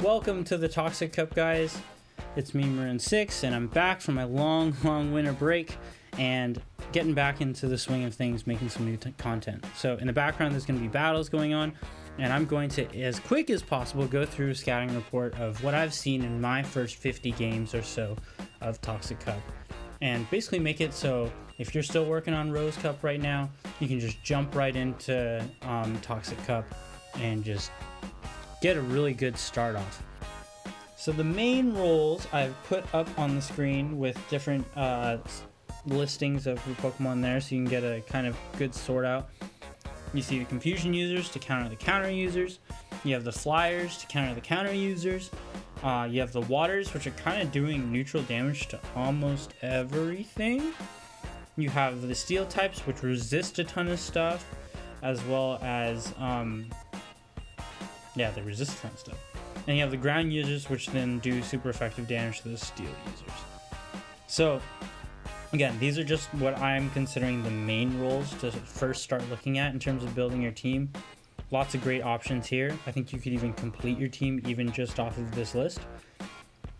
Welcome to the Toxic Cup, guys. It's me, Maroon6, and I'm back from my long winter break and getting back into the swing of things, making some new content. So in the background, there's going to be battles going on, and I'm going to, as quick as possible, go through a scouting report of what I've seen in my first 50 games or so of Toxic Cup, and basically make it so if you're still working on Rose Cup right now, you can just jump right into Toxic Cup and just get a really good start off. So the main roles I've put up on the screen with different listings of your Pokemon there, so you can get a kind of good sort out. You see the Confusion users to counter the counter users. You have the Flyers to counter the counter users. You have the Waters, which are kind of doing neutral damage to almost everything. You have the Steel types, which resist a ton of stuff, as well as they resist a ton of stuff. And you have the ground users, which then do super effective damage to the steel users. So, again, these are just what I'm considering the main roles to first start looking at in terms of building your team. Lots of great options here. I think you could even complete your team even just off of this list.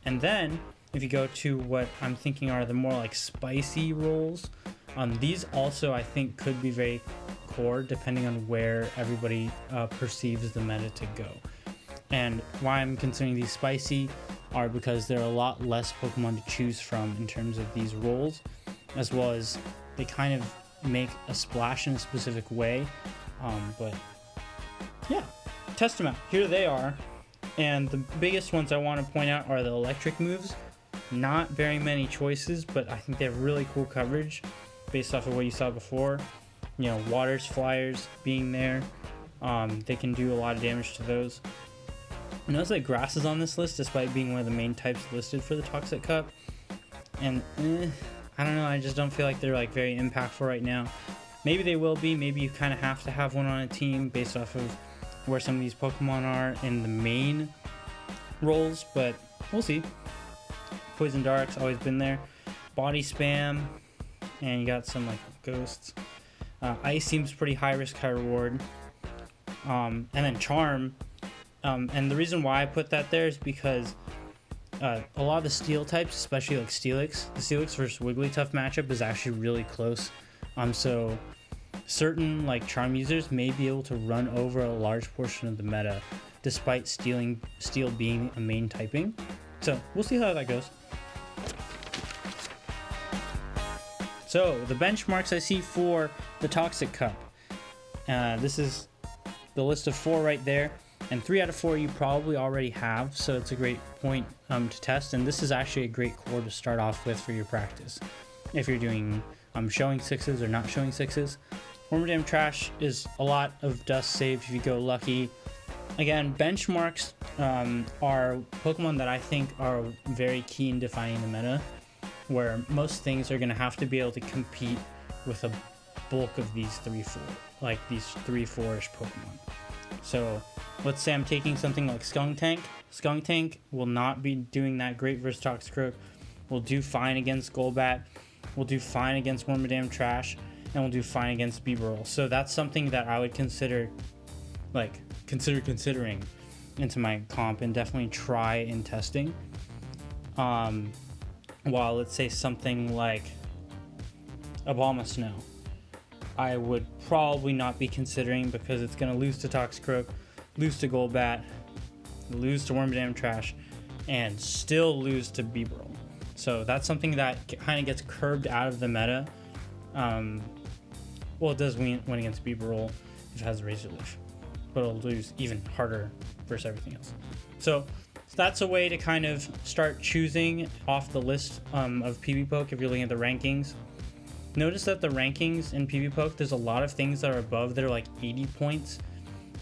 And then, if you go to what I'm thinking are the more like spicy roles, these also I think could be very core depending on where everybody perceives the meta to go. And why I'm considering these spicy are because there are a lot less Pokemon to choose from in terms of these roles, as well as they kind of make a splash in a specific way. But yeah, test them out. Here they are. And the biggest ones I want to point out are the electric moves. Not very many choices, but I think they have really cool coverage based off of what you saw before. You know, Waters, Flyers being there. They can do a lot of damage to those. Notice that Grass is on this list despite being one of the main types listed for the Toxic Cup. And I don't know, I just don't feel like they're like very impactful right now. Maybe they will be, maybe you kind of have to have one on a team based off of where some of these Pokemon are in the main roles, but we'll see. Poison Dark's always been there. Body Spam, and you got some like Ghosts. Ice seems pretty high risk, high reward. And then Charm. And the reason why I put that there is because a lot of the steel types, especially like Steelix, the Steelix versus Wigglytuff matchup is actually really close. So certain like Charm users may be able to run over a large portion of the meta despite Steel being a main typing. So we'll see how that goes. So the benchmarks I see for the Toxic Cup. This is the list of 4 right there. And 3 out of 4 you probably already have, so it's a great point to test. And this is actually a great core to start off with for your practice. If you're doing showing 6s or not showing 6s. Wormadam Trash is a lot of dust saved if you go lucky. Again, benchmarks are Pokemon that I think are very key in defining the meta, where most things are going to have to be able to compete with a bulk of these 3-4, like these 3-4-ish Pokemon. So let's say I'm taking something like Skunk Tank. Skunk Tank will not be doing that great versus Toxicroak. Will do fine against Golbat. Will do fine against Wormadam Trash. And will do fine against Bibarel. So that's something that I would considering into my comp and definitely try in testing. While let's say something like Abomasnow, I would probably not be considering because it's going to lose to Toxicroak, lose to Golbat, lose to Wormadam Trash, and still lose to Bibarel. So that's something that kind of gets curbed out of the meta. Well, it does win against Bibarel if it has a Razor Leaf, but it'll lose even harder versus everything else. So that's a way to kind of start choosing off the list of PvPoke if you're looking at the rankings. Notice that the rankings in PvPoke, there's a lot of things that are above that are like 80 points,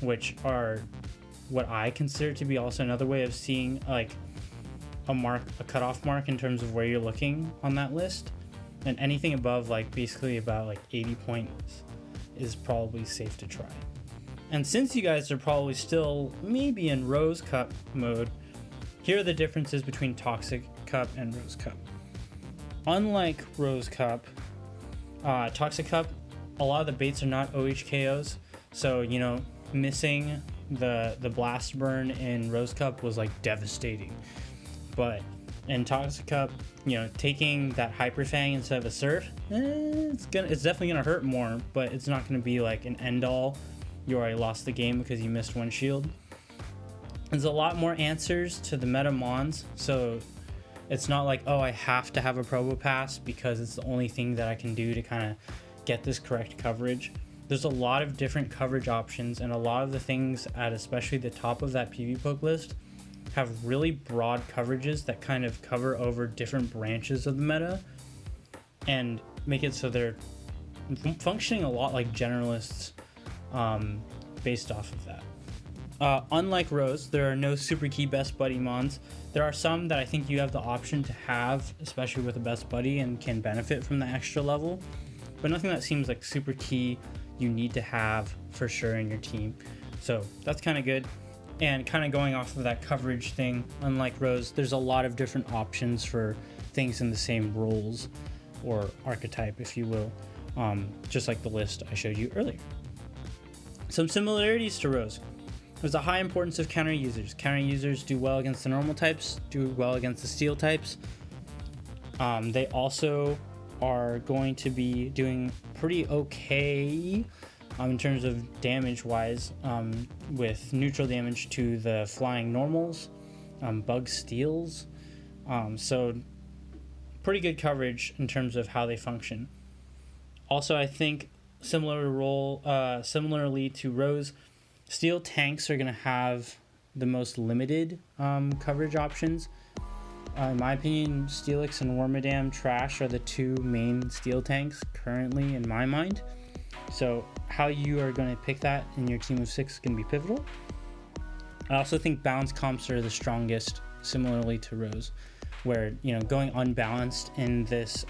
which are what I consider to be also another way of seeing like a cutoff mark in terms of where you're looking on that list. And anything above like basically about like 80 points is probably safe to try. And since you guys are probably still maybe in Rose Cup mode, here are the differences between Toxic Cup and Rose Cup. Unlike Rose Cup, Toxic Cup, a lot of the baits are not OHKOs, so, you know, missing the blast burn in Rose Cup was like devastating, but in Toxic Cup, you know, taking that Hyper Fang instead of a Surf, it's definitely gonna hurt more, but it's not gonna be like an end all. You already lost the game because you missed one shield. There's a lot more answers to the meta mons, so it's not like, oh, I have to have a Probo Pass because it's the only thing that I can do to kind of get this correct coverage. There's a lot of different coverage options, and a lot of the things at especially the top of that PV poke list have really broad coverages that kind of cover over different branches of the meta and make it so they're functioning a lot like generalists based off of that. Unlike Rose, there are no super key best buddy mons. There are some that I think you have the option to have, especially with a best buddy, and can benefit from the extra level, but nothing that seems like super key you need to have for sure in your team. So that's kind of good. And kind of going off of that coverage thing, unlike Rose, there's a lot of different options for things in the same roles or archetype, if you will, just like the list I showed you earlier. Some similarities to Rose. There's a high importance of counter users. Counter users do well against the normal types, do well against the steel types. They also are going to be doing pretty okay in terms of damage wise, with neutral damage to the flying normals, bug steals. So pretty good coverage in terms of how they function. Also, I think similarly to Rose, steel tanks are going to have the most limited coverage options. In my opinion, Steelix and Wormadam Trash are the two main steel tanks currently in my mind. So how you are going to pick that in your team of 6 is going to be pivotal. I also think balance comps are the strongest, similarly to Rose, where, you know, going unbalanced in this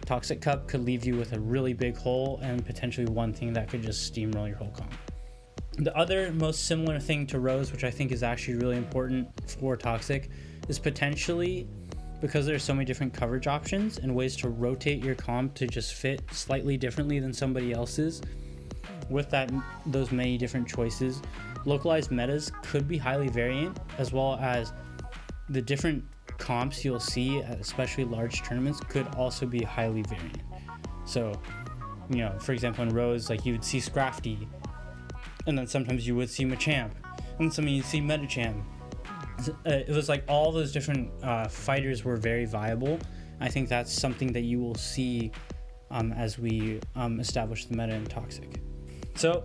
Toxic Cup could leave you with a really big hole and potentially one thing that could just steamroll your whole comp. The other most similar thing to Rose, which I think is actually really important for Toxic, is potentially, because there's so many different coverage options and ways to rotate your comp to just fit slightly differently than somebody else's. With those many different choices, localized metas could be highly variant, as well as the different comps you'll see at especially large tournaments could also be highly variant. So, you know, for example, in Rose, like you would see Scrafty, and then sometimes you would see Machamp, and sometimes you'd see Metachamp. It was like all those different fighters were very viable. I think that's something that you will see as we establish the meta in Toxic. So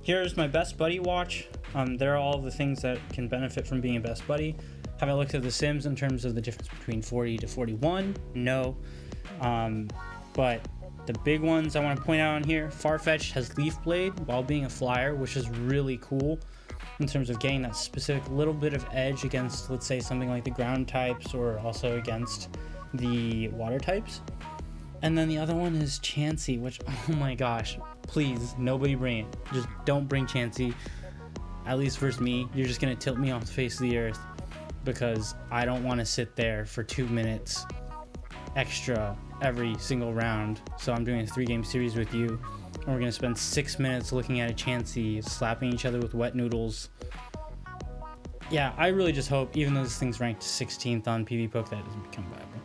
here's my best buddy watch. There are all the things that can benefit from being a best buddy. Have I looked at the sims in terms of the difference between 40 to 41? No. But the big ones I want to point out on here, Farfetch'd has Leaf Blade while being a flyer, which is really cool in terms of getting that specific little bit of edge against, let's say, something like the ground types or also against the water types. And then the other one is Chansey, which, oh my gosh, please, nobody bring it. Just don't bring Chansey. At least versus me, you're just going to tilt me off the face of the earth because I don't want to sit there for 2 minutes extra every single round. So I'm doing a 3-game series with you, and we're going to spend 6 minutes looking at a Chansey, slapping each other with wet noodles. Yeah, I really just hope, even though this thing's ranked 16th on PvPoke, that doesn't become viable.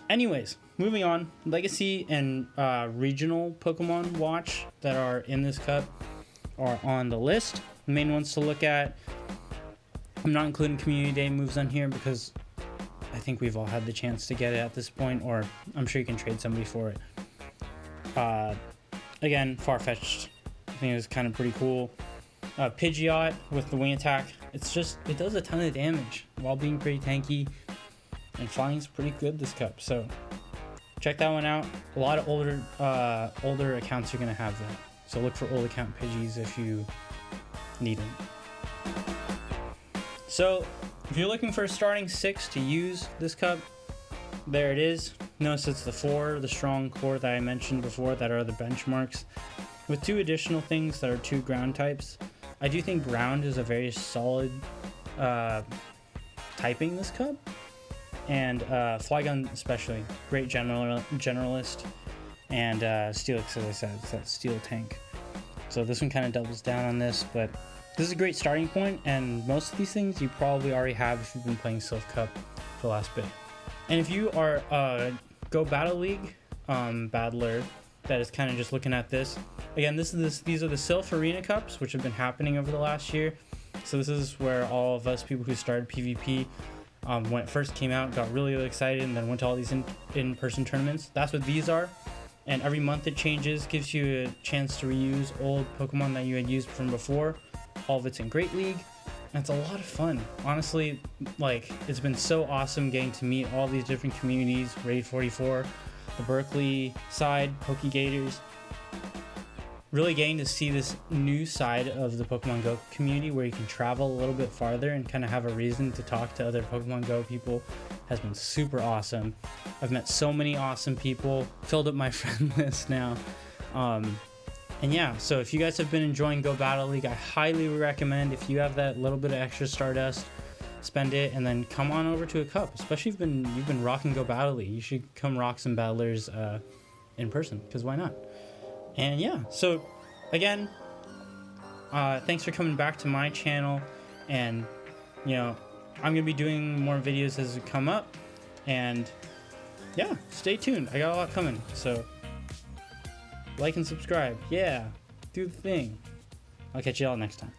Anyways, moving on. Legacy and regional Pokemon watch that are in this cup are on the list. The main ones to look at. I'm not including Community Day moves on here because I think we've all had the chance to get it at this point, or I'm sure you can trade somebody for it. Again, Farfetch'd, I think it was kind of pretty cool. Pidgeot with the wing attack, it does a ton of damage while being pretty tanky, and flying's pretty good this cup, so check that one out. A lot of older accounts are going to have that, so look for old account Pidgeys if you need them. So if you're looking for a starting 6 to use this cup, there it is. Notice it's the 4, the strong core that I mentioned before that are the benchmarks, with 2 additional things that are 2 ground types. I do think ground is a very solid typing this cup, and Flygon especially, great generalist, and Steelix, as I said, it's that steel tank. So this one kind of doubles down on this, but this is a great starting point, and most of these things you probably already have if you've been playing Silph Cup for the last bit. And if you are a Go Battle League battler that is kind of just looking at this, again, these are the Silph Arena Cups, which have been happening over the last year. So this is where all of us people who started PvP when it first came out got really, really excited and then went to all these in-person tournaments. That's what these are. And every month it changes, gives you a chance to reuse old Pokemon that you had used from before. All of it's in Great League, and it's a lot of fun. Honestly, like, it's been so awesome getting to meet all these different communities, Raid 44, the Berkeley side, PokeGators. Really getting to see this new side of the Pokemon Go community where you can travel a little bit farther and kind of have a reason to talk to other Pokemon Go people has been super awesome. I've met so many awesome people, filled up my friend list now. And yeah, so if you guys have been enjoying Go Battle League, I highly recommend, if you have that little bit of extra Stardust, spend it and then come on over to a cup. Especially if you've been rocking Go Battle League, you should come rock some battlers in person, because why not? And yeah, so again, thanks for coming back to my channel, and you know, I'm gonna be doing more videos as they come up, and yeah, stay tuned. I got a lot coming, so like and subscribe. Yeah, do the thing. I'll catch you all next time.